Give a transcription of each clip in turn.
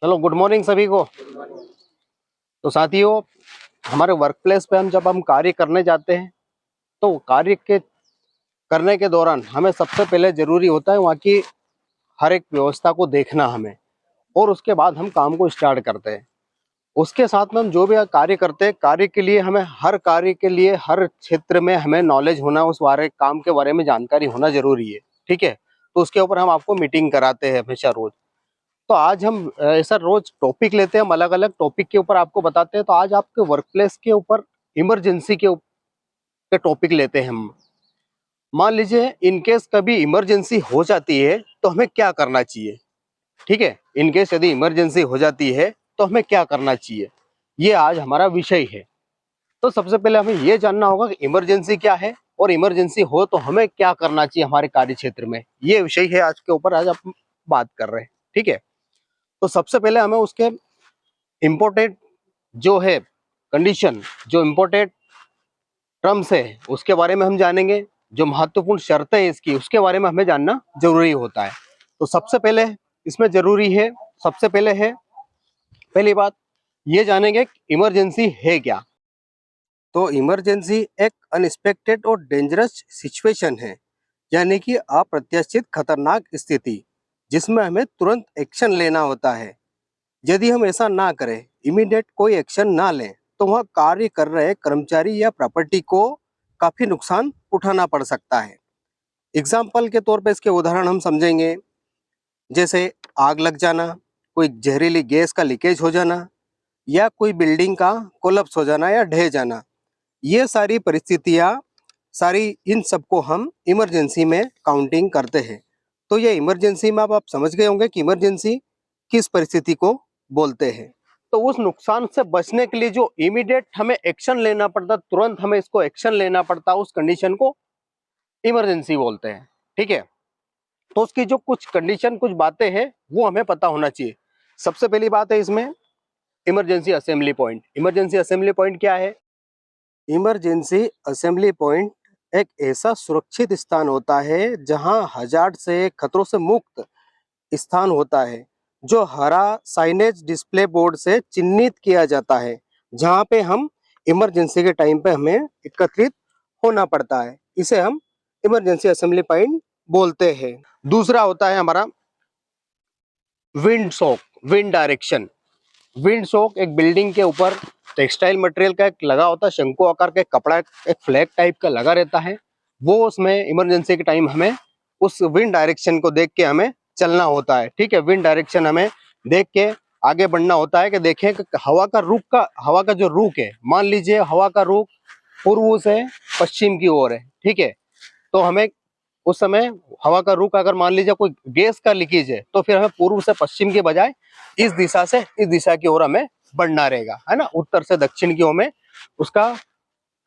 चलो, good morning सभी को। तो साथियों, हमारे वर्क प्लेस पे जब हम कार्य करने जाते हैं तो कार्य के करने के दौरान हमें सबसे पहले जरूरी होता है वहाँ की हर एक व्यवस्था को देखना हमें, और उसके बाद हम काम को स्टार्ट करते हैं। उसके साथ में हम जो भी कार्य करते हैं, कार्य के लिए हमें हर कार्य के लिए हर क्षेत्र में हमें नॉलेज होना, उस बारे काम के बारे में जानकारी होना जरूरी है। ठीक है, तो उसके ऊपर हम आपको मीटिंग कराते हैं हमेशा रोज। तो आज हम ऐसा रोज टॉपिक लेते हैं, हम अलग अलग टॉपिक के ऊपर आपको बताते हैं। तो आज आपके वर्क प्लेस के ऊपर इमरजेंसी के टॉपिक लेते हैं हम। मान लीजिए इनकेस कभी इमरजेंसी हो जाती है तो हमें क्या करना चाहिए। ठीक है, इनकेस यदि इमरजेंसी हो जाती है तो हमें क्या करना चाहिए, ये आज हमारा विषय है। तो सबसे पहले हमें ये जानना होगा कि इमरजेंसी क्या है, और इमरजेंसी हो तो हमें क्या करना चाहिए हमारे कार्य क्षेत्र में। ये विषय है आज के ऊपर, आज आप बात कर रहे हैं। ठीक है, तो सबसे पहले हमें उसके इम्पोर्टेंट जो है कंडीशन, जो इम्पोर्टेंट टर्म्स है उसके बारे में हम जानेंगे। जो महत्वपूर्ण शर्तें है इसकी, उसके बारे में हमें जानना जरूरी होता है। तो सबसे पहले इसमें जरूरी है, सबसे पहले है पहली बात ये जानेंगे इमरजेंसी है क्या। तो इमरजेंसी एक अनएक्सपेक्टेड और डेंजरस सिचुएशन है, यानी कि अप्रत्याशित खतरनाक स्थिति जिसमें हमें तुरंत एक्शन लेना होता है। यदि हम ऐसा ना करें, इमीडिएट कोई एक्शन ना लें, तो वह कार्य कर रहे कर्मचारी या प्रॉपर्टी को काफी नुकसान उठाना पड़ सकता है। एग्जाम्पल के तौर पे इसके उदाहरण हम समझेंगे, जैसे आग लग जाना, कोई जहरीली गैस का लीकेज हो जाना, या कोई बिल्डिंग का कोलैप्स हो जाना या ढह जाना। ये सारी परिस्थितियाँ, सारी इन सबको हम इमरजेंसी में काउंटिंग करते हैं। तो ये इमरजेंसी में अब आप समझ गए होंगे कि इमरजेंसी किस परिस्थिति को बोलते हैं। तो उस नुकसान से बचने के लिए जो इमीडिएट हमें एक्शन लेना पड़ता, तुरंत हमें इसको एक्शन लेना पड़ता, उस कंडीशन को इमरजेंसी बोलते हैं। ठीक है, तो उसकी जो कुछ कंडीशन, कुछ बातें हैं वो हमें पता होना चाहिए। सबसे पहली बात है इसमें emergency assembly point. Emergency assembly point क्या है? इमरजेंसी असेंबली पॉइंट एक ऐसा सुरक्षित स्थान होता है जहां हजार्ड से, खतरों से मुक्त स्थान होता है, जो हरा साइनेज डिस्प्ले बोर्ड से चिन्हित किया जाता है, जहां पे हम इमरजेंसी के टाइम पे हमें एकत्रित होना पड़ता है। इसे हम इमरजेंसी असेंबली पॉइंट बोलते हैं। दूसरा होता है हमारा wind shock, wind direction. Wind shock एक बिल्डिंग के ऊपर टेक्सटाइल मटेरियल का एक लगा होता है, शंकु आकार का कपड़ा, एक फ्लैग टाइप का लगा रहता है। वो उसमें इमरजेंसी के टाइम हमें उस विंड डायरेक्शन को देख के हमें चलना होता है। ठीक है, विंड डायरेक्शन हमें देख के आगे बढ़ना होता है कि देखें कि हवा का जो रुख है, मान लीजिए हवा का रुख पूर्व से पश्चिम की ओर है। ठीक है, तो हमें उस समय हवा का रुख अगर मान लीजिए कोई गैस का लीकेज है, तो फिर हमें पूर्व से पश्चिम के बजाय इस दिशा से इस दिशा की ओर हमें बढ़ना रहेगा, है ना। उत्तर से दक्षिण की ओर में उसका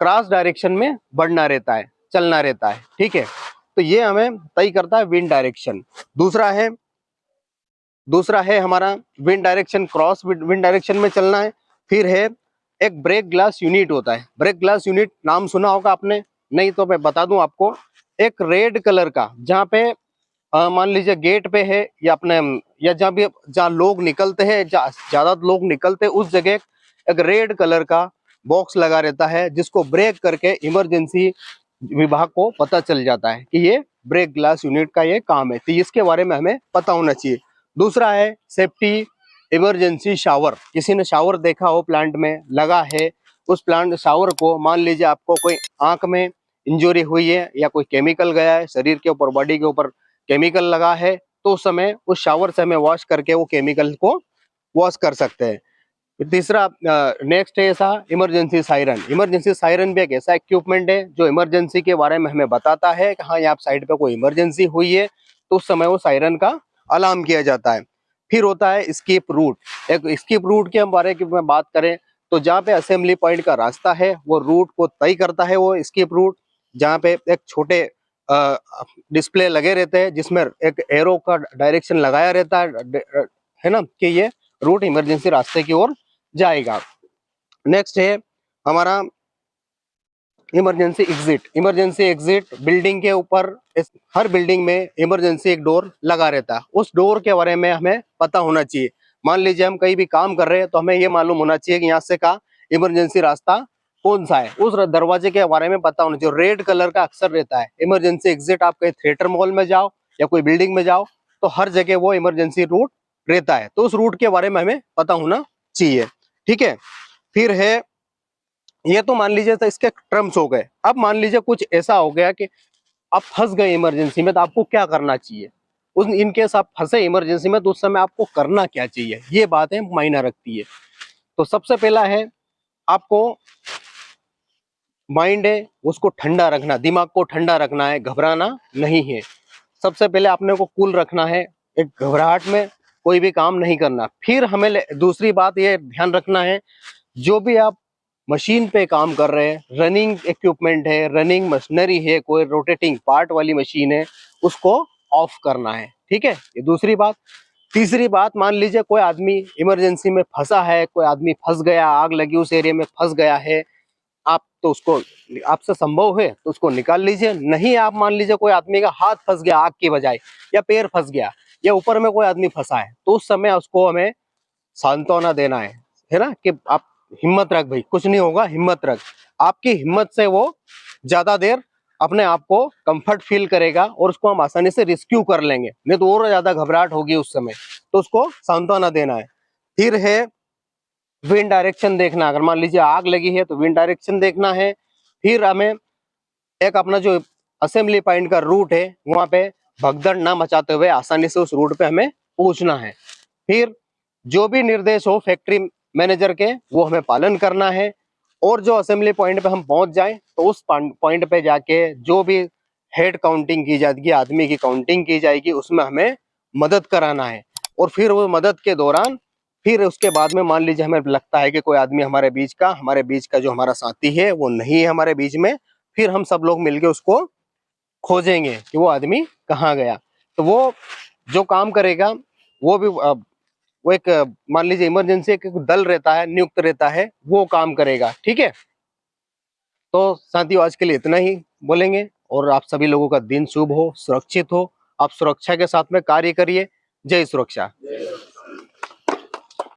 क्रॉस डायरेक्शन में बढ़ना रहता है, चलना रहता है। ठीक है, तो ये हमें तय करता है विंड डायरेक्शन। दूसरा है हमारा wind direction, cross wind direction में चलना है। फिर है एक ब्रेक ग्लास यूनिट होता है। ब्रेक ग्लास यूनिट नाम सुना होगा आपने, नहीं तो मैं बता दूं आपको। एक रेड कलर का, जहाँ पे मान लीजिए गेट पे है या अपने, या जहाँ लोग निकलते हैं, जहाँ ज्यादा लोग निकलते हैं, उस जगह एक रेड कलर का बॉक्स लगा रहता है, जिसको ब्रेक करके इमरजेंसी विभाग को पता चल जाता है कि ये ब्रेक ग्लास यूनिट का ये काम है। तो इसके बारे में हमें पता होना चाहिए। दूसरा है सेफ्टी इमरजेंसी शावर। किसी ने शावर देखा हो, प्लांट में लगा है, उस प्लांट शावर को, मान लीजिए आपको कोई आंख में इंजरी हुई है या कोई केमिकल गया है शरीर के ऊपर, बॉडी के ऊपर केमिकल लगा है, तो उस समय उस शावर से हमें वॉश करके वो केमिकल को वॉश कर सकते हैं। तीसरा नेक्स्ट है ऐसा इमरजेंसी सायरन। इमरजेंसी सायरन भी एक ऐसा इक्विपमेंट है जो इमरजेंसी के बारे में हमें बताता है कि हाँ, यहाँ साइड पे कोई इमरजेंसी हुई है, तो उस समय वो सायरन का अलार्म किया जाता है। फिर होता है स्केप रूट। एक स्केप रूट के हम बारे में बात करें तो जहाँ पे असेंबली पॉइंट का रास्ता है वो रूट को तय करता है वो स्केप रूट, जहाँ पे एक छोटे डिस्प्ले लगे रहते हैं जिसमें एक एरो का डायरेक्शन लगाया रहता है ना, कि ये रूट इमरजेंसी रास्ते की ओर जाएगा। नेक्स्ट है हमारा emergency exit. Emergency exit building के ऊपर, हर बिल्डिंग में इमरजेंसी एक डोर लगा रहता है, उस डोर के बारे में हमें पता होना चाहिए। मान लीजिए हम कहीं भी काम कर रहे हैं तो हमें ये मालूम होना चाहिए कि यहाँ से का इमरजेंसी रास्ता कौन सा है, उस दरवाजे के बारे में पता होना चाहिए। रेड कलर का अक्सर रहता है इमरजेंसी एग्जिट। आप कहीं थिएटर मॉल में जाओ या कोई बिल्डिंग में जाओ तो हर जगह वो इमरजेंसी रूट रहता है, तो उस रूट के बारे में हमें पता होना चाहिए। ठीक है, फिर है ये तो मान लीजिए तो इसके टर्म्स हो गए। अब मान लीजिए कुछ ऐसा हो गया कि आप फंस गए इमरजेंसी में, तो आपको क्या करना चाहिए। उस इन केस आप फंसे इमरजेंसी में तो उस समय आपको करना क्या चाहिए, ये बातें मायना रखती है। तो सबसे पहला है आपको माइंड है उसको ठंडा रखना, दिमाग को ठंडा रखना है, घबराना नहीं है। सबसे पहले आपने को कूल रखना है, एक घबराहट में कोई भी काम नहीं करना। फिर हमें दूसरी बात ये ध्यान रखना है, जो भी आप मशीन पे काम कर रहे हैं, रनिंग इक्विपमेंट है, रनिंग मशीनरी है, कोई रोटेटिंग पार्ट वाली मशीन है, उसको ऑफ करना है। ठीक है, ये दूसरी बात। तीसरी बात, मान लीजिए कोई आदमी इमरजेंसी में फंसा है, कोई आदमी फंस गया, आग लगी उस एरिया में फंस गया है, आप तो उसको आपसे संभव है तो उसको निकाल लीजिए। नहीं, आप मान लीजिए कोई आदमी का हाथ फंस गया आग की बजाय, या पैर फंस गया, या ऊपर में कोई आदमी फंसा है, तो उस समय उसको हमें सांत्वना देना है ना, कि आप हिम्मत रख भाई, कुछ नहीं होगा, हिम्मत रख। आपकी हिम्मत से वो ज्यादा देर अपने आप को कंफर्ट फील करेगा और उसको हम आसानी से रिस्क्यू कर लेंगे, नहीं तो और ज्यादा घबराहट होगी उस समय, तो उसको सांत्वना देना है। फिर है विंड डायरेक्शन देखना, अगर मान लीजिए आग लगी है तो विंड डायरेक्शन देखना है। फिर हमें एक अपना जो असेंबली पॉइंट का रूट है वहां पे भगदड़ ना मचाते हुए आसानी से उस रूट पे हमें पहुंचना है। फिर जो भी निर्देश हो फैक्ट्री मैनेजर के वो हमें पालन करना है, और जो असेंबली पॉइंट पे हम पहुंच जाएं तो उस पॉइंट पे जाके जो भी हेड काउंटिंग की जाएगी, आदमी की काउंटिंग की जाएगी, उसमें हमें मदद कराना है। और फिर वो मदद के दौरान फिर उसके बाद में मान लीजिए हमें लगता है कि कोई आदमी हमारे बीच का जो हमारा साथी है वो नहीं है हमारे बीच में, फिर हम सब लोग मिलके उसको खोजेंगे कि वो आदमी कहाँ गया। तो वो जो काम करेगा वो भी वो एक मान लीजिए इमरजेंसी एक दल रहता है, नियुक्त रहता है, वो काम करेगा। ठीक है, तो साथियों आज के लिए इतना ही बोलेंगे, और आप सभी लोगों का दिन शुभ हो, सुरक्षित हो, आप सुरक्षा के साथ में कार्य करिए। जय सुरक्षा।